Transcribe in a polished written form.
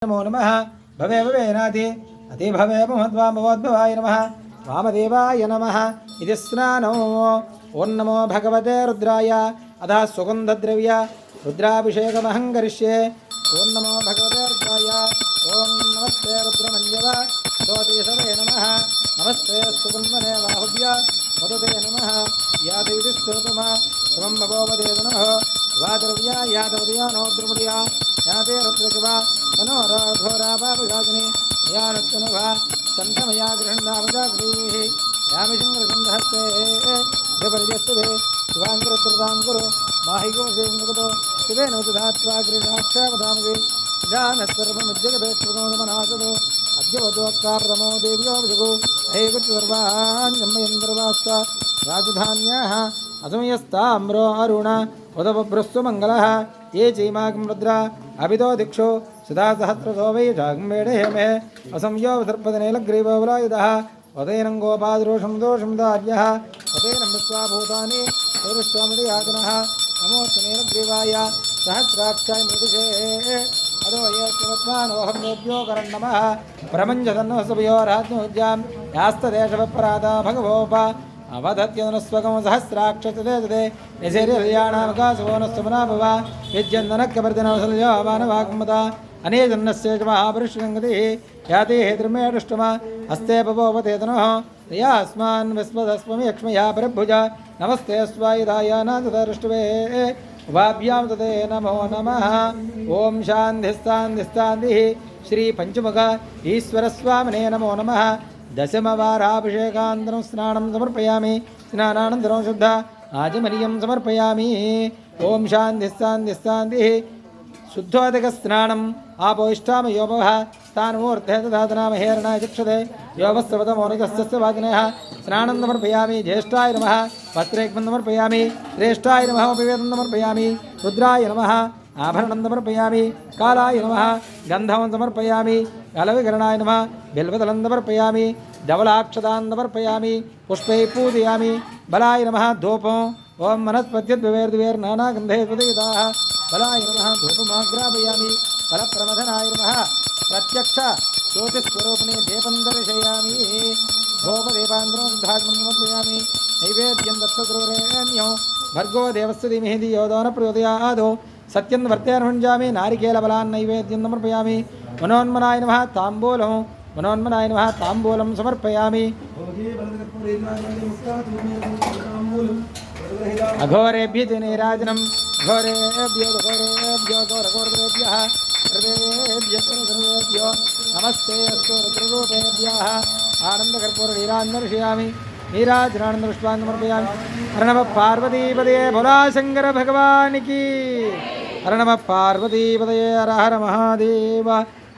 नमो नमः भवे भवेनाति अति भवे महद्वामवोद्भवाय नमः वामदेवाय नमः इति स्नानो ओं नमो भगवते रुद्राय अधः सुगन्धद्रव्य रुद्राभिषेकमहं करिष्ये ओं नमो भगवते रुद्राय ओं नमस्ते रुद्रमन्यव दोतीशवे नमः नमस्ते सुगन्धने बाहुभ्य मदते नमः यादेति स्तोतमः त्वं भगवदेवनः वाद्रव्या यादवदया नोद्रमदया याते रुद्रशिवा मनोराघोरा बाबुगाजने यानुत्तनभा सन्तमया गृहन्दामजाग्रीः यामिशङ्करसन्धहस्ते जबर्यस्तुभे शिवाङ्कुरकृताङ्कुरो माहिकमशेङ्गतो शिवेन सुधात्वा गृहाक्षावधामगे जानत्सर्वमुज्जगदेक्षुगोदमनासदो अद्यवतो अक्काप्रथमो देव्योऽभिषगो अहेकुट्सर्वान्यम्मयन्द्रवास्ता राजधान्याः असमयस्ताम्रो अरुण उदपभ्रस्तु मङ्गलः ये चैमाकं रुद्रा अभितो दिक्षो सदा सहस्रसो वै जागम्बेडे मे असंयो सर्पदनेलग्रीवलायुधः उदयनं गोपादरोषं दोषं दार्यः उदयनं विश्वाभूतानि सौरश्वामृयातनः नमोऽस्तनेलग्रीवाय सहस्राक्षाय मृदुषे अदो ये शिवस्मानोऽहम्योऽभ्यो करन्नमः प्रमञ्जतन्नः सभयोरात्मोज्जां यास्तदेशवपराधा भगवोप अवधत्यनुस्वगं सहस्राक्षते निशेर्याणामकाशवोनस्तमना भव विद्यन्दनक्यवर्धनवसलयो मानवागमता अनेजन्नस्य च महापुरुषङ्गतिः याति हेतृमेष्टम हस्ते पवोपतेतनः तया अस्मान् विस्मदस्मि यक्ष्मया परभुज नमस्ते स्वायुधाय नाथदृष्टवे उभाभ्यां तते नमो नमः ॐ शान्तिस्तान्तिस्तान्तिः श्रीपञ्चमुख ईश्वरस्वामिने नमो नमः दशमवाराभिषेकान्तरं स्नानं समर्पयामि स्नानानन्तरं शुद्ध आचमनीयं समर्पयामि ॐ शान्तिस्तान्तिस्तान्तिः शुद्धोदकस्नानम् आपोष्ठामयोपः स्थानमूर्ते दधातनामहेरणाय चक्षते योगस्वतमोनिजस्य वाग्नयः स्नानं समर्पयामि ज्येष्ठाय नमः वस्त्रेकं समर्पयामि श्रेष्ठाय नमः उपवेदं समर्पयामि रुद्राय नमः आभरणं समर्पयामि कालाय नमः गन्धं समर्पयामि कलविकरणाय नमः बिल्वदलं समर्पयामि धवलाक्षतान् समर्पयामि पुष्पैः पूजयामि बलाय नमः धूपं ॐ वनस्पत्यद्विवेर्नानागन्धे प्रदयिताः बलाय नमः धूपमाग्रापयामि फलप्रमथनाय नमः प्रत्यक्ष ज्योतिस्वरूपिणे दीपं दर्शयामि धूपदीपान्तरं शुद्धात्मनं समर्पयामि नैवेद्यं दत्सद्रुवरेण्यो भर्गो देवस्य धीमहि धियो यो नः प्रचोदयात् सत्यं वर्तेर्भुञ्जामि नारिकेलफलान् नैवेद्यं समर्पयामि मनोन्मनाय नमः ताम्बूलं मनोन्मनाय नमः ताम्बूलं समर्पयामि अघोरेभ्य नीराजनं घोरेभ्यो घोरघोरेभ्यः सर्वेभ्यो नमस्ते अस्तु रुद्ररूपेभ्यः आनन्दकर्पूरनीराजनर्शयामि नीराजनानन्दपुष्पान् समर्पयामि हर नमः पार्वतीपदये भोला शंकर भगवान की हर नमः पार्वतीपदये हर हर महादेव।